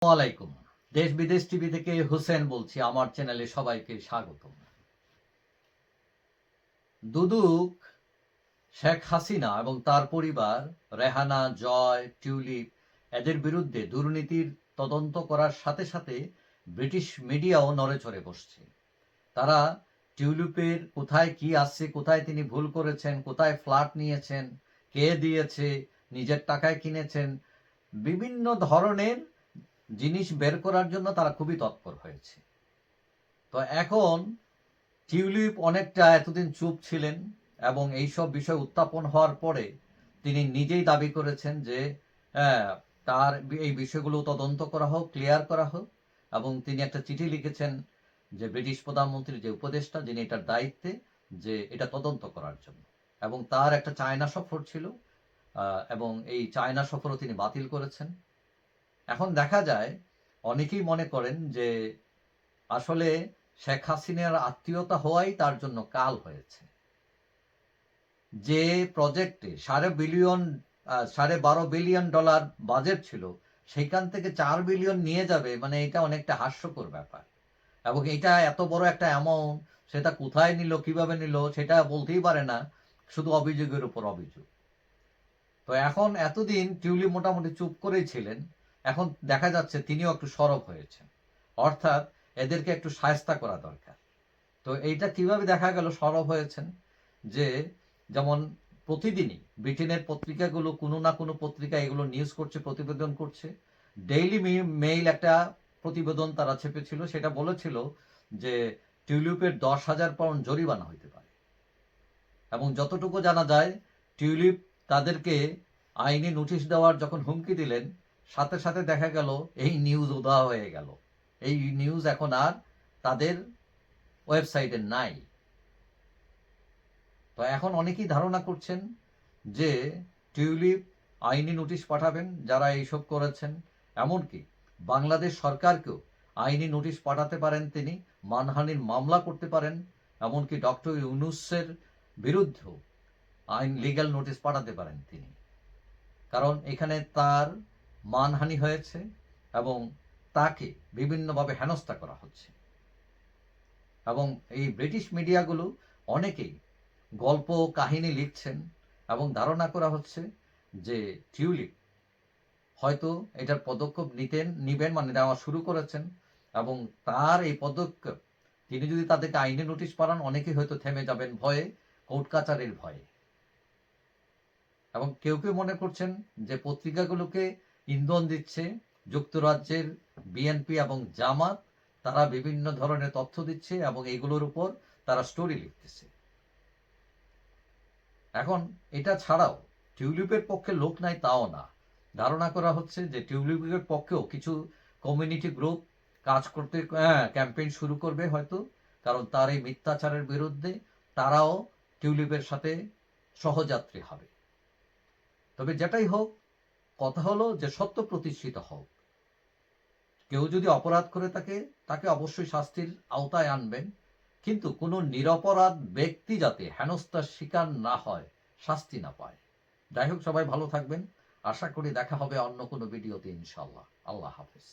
আসসালামাইকুম। দেশ বিদেশ টিভি থেকে হোসেন বলছি। আমার চ্যানেলে সবাইকে স্বাগতম। দুদক শেখ হাসিনা এবং তার পরিবার, রেহানা, জয়, টিউলিপ এদের বিরুদ্ধে দুর্নীতির তদন্ত করার সাথে সাথে ব্রিটিশ মিডিয়াও নড়েচড়ে বসছে। তারা টিউলিপের কোথায় কি আসছে, কোথায় তিনি ভুল করেছেন, কোথায় ফ্ল্যাট নিয়েছেন, কে দিয়েছে, নিজের টাকায় কিনেছেন, বিভিন্ন ধরনের জিনিস বের করার জন্য তারা খুবই তৎপর হয়েছে। তো এখন টিউলিপ অনেকটা এতদিন চুপ ছিলেন এবং এইসব বিষয় উত্থাপন হওয়ার পরে তিনি নিজেই দাবি করেছেন যে তার এই বিষয়গুলো তদন্ত করা হোক, ক্লিয়ার করা হোক, এবং তিনি একটা চিঠি লিখেছেন যে ব্রিটিশ প্রধানমন্ত্রীর যে উপদেষ্টা, যিনি এটার দায়িত্বে, যে এটা তদন্ত করার জন্য। এবং তার একটা চায়না সফর ছিল এবং এই চায়না সফরও তিনি বাতিল করেছেন। এখন দেখা যায় অনেকেই মনে করেন যে আসলে শেখ হাসিনার আত্মীয়তা হওয়াই তার জন্য কাল হয়েছে। যে প্রজেক্টে $12 বিলিয়ন বাজেট ছিল, সেখান থেকে 4 বিলিয়ন নিয়ে যাবে, মানে এটা অনেকটা হাস্যকর ব্যাপার। এবং এটা এত বড় একটা অ্যামাউন্ট, সেটা কোথায় নিল, কিভাবে নিল, সেটা বলতেই পারে না, শুধু অভিযোগের উপর অভিযোগ। তো এখন এতদিন টিউলিপ মোটামুটি চুপ করেই ছিলেন, এখন দেখা যাচ্ছে তিনিও একটু সরব হয়েছেন, অর্থাৎ এদেরকে একটু শায়েস্তা করা দরকার। তো এইটা কিভাবে দেখা গেল সরব হয়েছেন, যে যেমন প্রতিদিনই ব্রিটেনের পত্রিকাগুলো, কোনো না কোনো পত্রিকা এগুলো নিউজ করছে, প্রতিবেদন করছে। ডেইলি মেইল একটা প্রতিবেদন তারা ছেপেছিল, সেটা বলেছিল যে টিউলিপের 10,000 পাউন্ড জরিমানা হইতে পারে। এবং যতটুকু জানা যায়, টিউলিপ তাদেরকে আইনি নোটিশ দেওয়ার যখন হুমকি দিলেন, সাথে সাথে দেখা গেল এই নিউজ উদা হয়ে গেল। এই নিউজ এখন আর তাদের ওয়েবসাইটে নাই। তো এখন অনেকেই ধারণা করছেন যে টিউলিপ আইনি নোটিশ পাঠাবেন যারা এইসব করেছেন। এমনকি বাংলাদেশ সরকারকেও আইনি নোটিশ পাঠাতে পারেন তিনি, মানহানির মামলা করতে পারেন, এমনকি ডক্টর ইউনূসের বিরুদ্ধেও লিগ্যাল নোটিশ পাঠাতে পারেন তিনি। কারণ এখানে তার মানহানি হয়েছে এবং তাকে বিভিন্নভাবে হেনস্থা করা হচ্ছে। এবং এই ব্রিটিশ মিডিয়াগুলো অনেকেই গল্প কাহিনী লিখছেন এবং ধারণা করা হচ্ছে যে টিউলিপ হয়তো এটার পদক্ষেপ নিবেন, মানে নেওয়া শুরু করেছেন। এবং তার এই পদক্ষেপ, তিনি যদি তাদেরকে আইনি নোটিশ পাঠান, অনেকেই হয়তো থেমে যাবেন ভয়ে, কোর্ট কাচারির ভয়ে। এবং কেউ কেউ মনে করছেন যে পত্রিকাগুলোকে ইন্ধন দিচ্ছে যুক্তরাজ্যের বিএনপি এবং জামাত, তারা বিভিন্ন ধরনের তথ্য দিচ্ছে এবং এইগুলোর উপর তারা স্টোরি লিখতেছে। এখন এটা ছাড়াও টিউলিপের পক্ষে লোক নাই তাও না, ধারণা করা হচ্ছে যে টিউলিপের পক্ষেও কিছু কমিউনিটি গ্রুপ কাজ করতে, ক্যাম্পেইন শুরু করবে হয়তো, কারণ তার এই মিথ্যাচারের বিরুদ্ধে তারাও টিউলিপের সাথে সহযাত্রী হবে। তবে যেটাই হোক, কথা হলো যে সত্য প্রতিষ্ঠিত হোক। কেউ যদি অপরাধ করে থাকে, তাকে অবশ্যই শাস্তির আওতায় আনবেন, কিন্তু কোনো নিরপরাধ ব্যক্তি যাতে হেনস্থার শিকার না হয়, শাস্তি না পায়। যাই হোক, সবাই ভালো থাকবেন। আশা করি দেখা হবে অন্য কোনো ভিডিওতে ইনশাআল্লাহ। আল্লাহ হাফেজ।